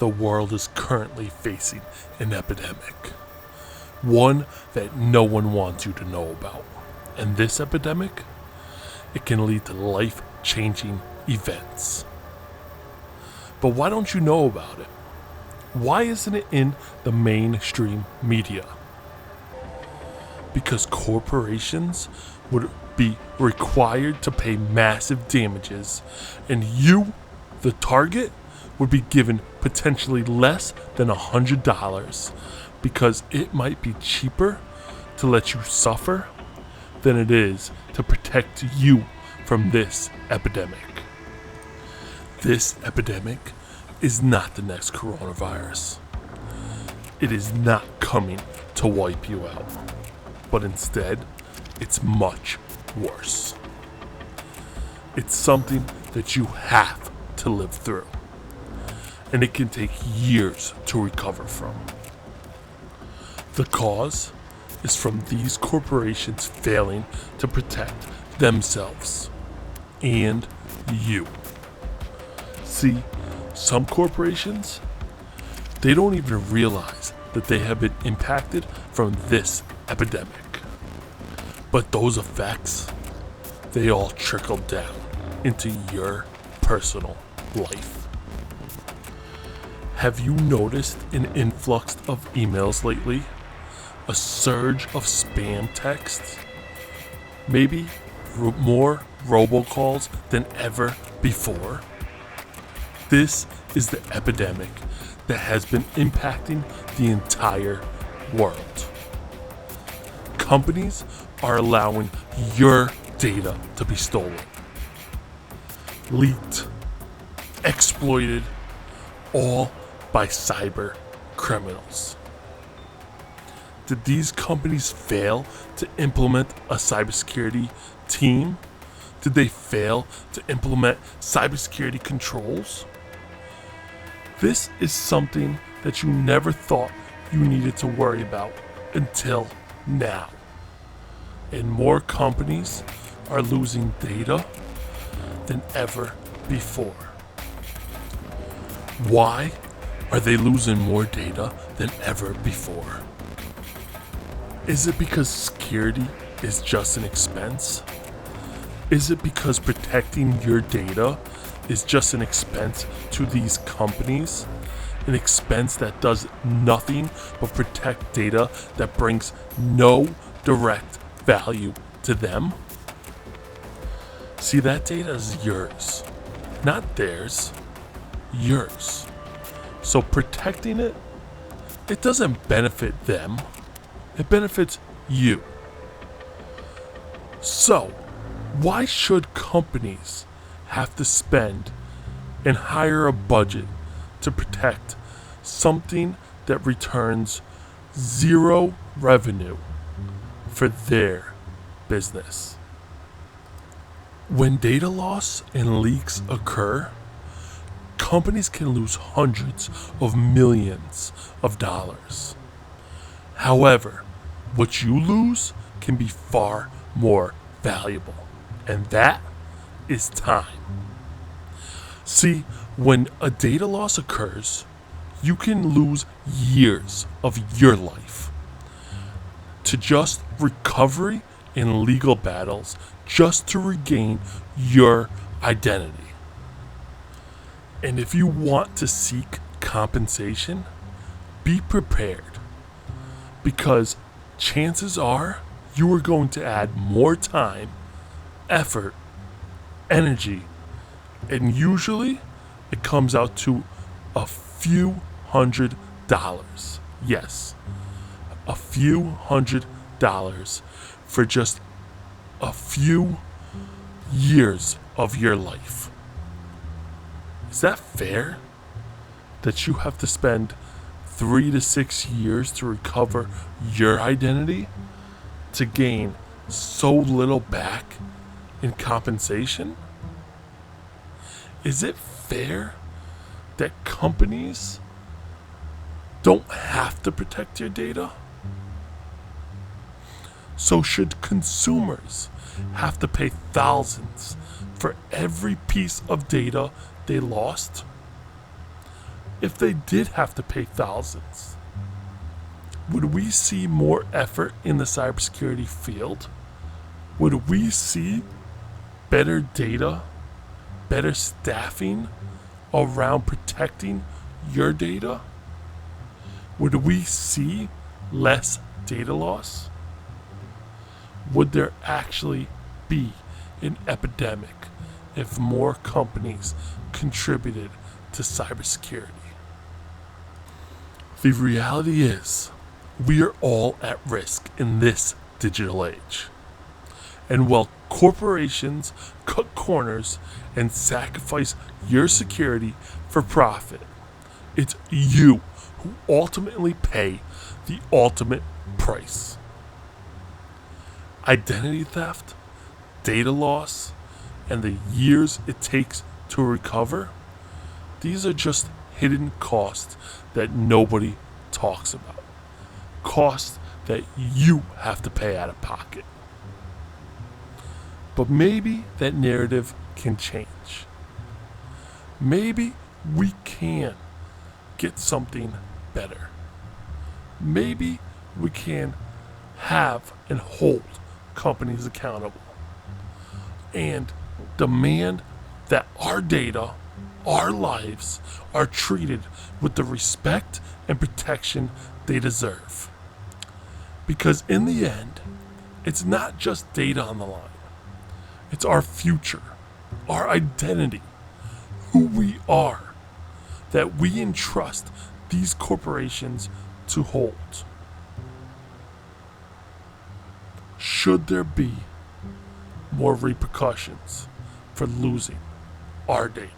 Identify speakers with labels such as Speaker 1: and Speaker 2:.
Speaker 1: the world is currently facing an epidemic. One that no one wants you to know about. And this epidemic, it can lead to life-changing events. But why don't you know about it? Why isn't it in the mainstream media? Because corporations would be required to pay massive damages, and you, the target, would be given potentially less than $100 because it might be cheaper to let you suffer than it is to protect you from this epidemic. This epidemic is not the next coronavirus. It is not coming to wipe you out, but instead, it's much worse. It's something that you have to live through, and it can take years to recover from. The cause is from these corporations failing to protect themselves and you. See, some corporations, they don't even realize that they have been impacted from this epidemic. But those effects, they all trickle down into your personal life. Have you noticed an influx of emails lately? A surge of spam texts? Maybe more robocalls than ever before? This is the epidemic that has been impacting the entire world. Companies are allowing your data to be stolen, leaked, exploited, all by cyber criminals. Did these companies fail to implement a cybersecurity team? Did they fail to implement cybersecurity controls? This is something that you never thought you needed to worry about until now. And more companies are losing data than ever before. Why are they losing more data than ever before? Is it because security is just an expense? Is it because protecting your data is just an expense to these companies? An expense that does nothing but protect data that brings no direct value to them? See, that data is yours, not theirs, yours. So protecting it, it doesn't benefit them, it benefits you. So, why should companies have to spend and hire a budget to protect something that returns zero revenue for their business? When data loss and leaks occur, companies can lose hundreds of millions of dollars. However, what you lose can be far more valuable, and that is time. See, when a data loss occurs, you can lose years of your life to just recovery and legal battles just to regain your identity. And if you want to seek compensation, be prepared, because chances are you are going to add more time, effort, energy, and usually it comes out to a few $100s. Yes, a few $100s for just a few years of your life. Is that fair? That you have to spend 3 to 6 years to recover your identity to gain so little back in compensation? Is it fair that companies don't have to protect your data? So should consumers have to pay thousands for every piece of data they lost? if they did have to pay thousands, would we see more effort in the cybersecurity field? Would we see better data, better staffing around protecting your data? Would we see less data loss? Would there actually be an epidemic if more companies contributed to cybersecurity? The reality is, we are all at risk in this digital age. And while corporations cut corners and sacrifice your security for profit, it's you who ultimately pay the ultimate price. Identity theft, data loss, and the years it takes to recover, these are just hidden costs that nobody talks about. Costs that you have to pay out of pocket. But maybe that narrative can change. Maybe we can get something better. Maybe we can have and hold companies accountable and demand that our data, our lives, are treated with the respect and protection they deserve. Because in the end, it's not just data on the line. It's our future, our identity, who we are, that we entrust these corporations to hold. Should there be more repercussions for losing our data?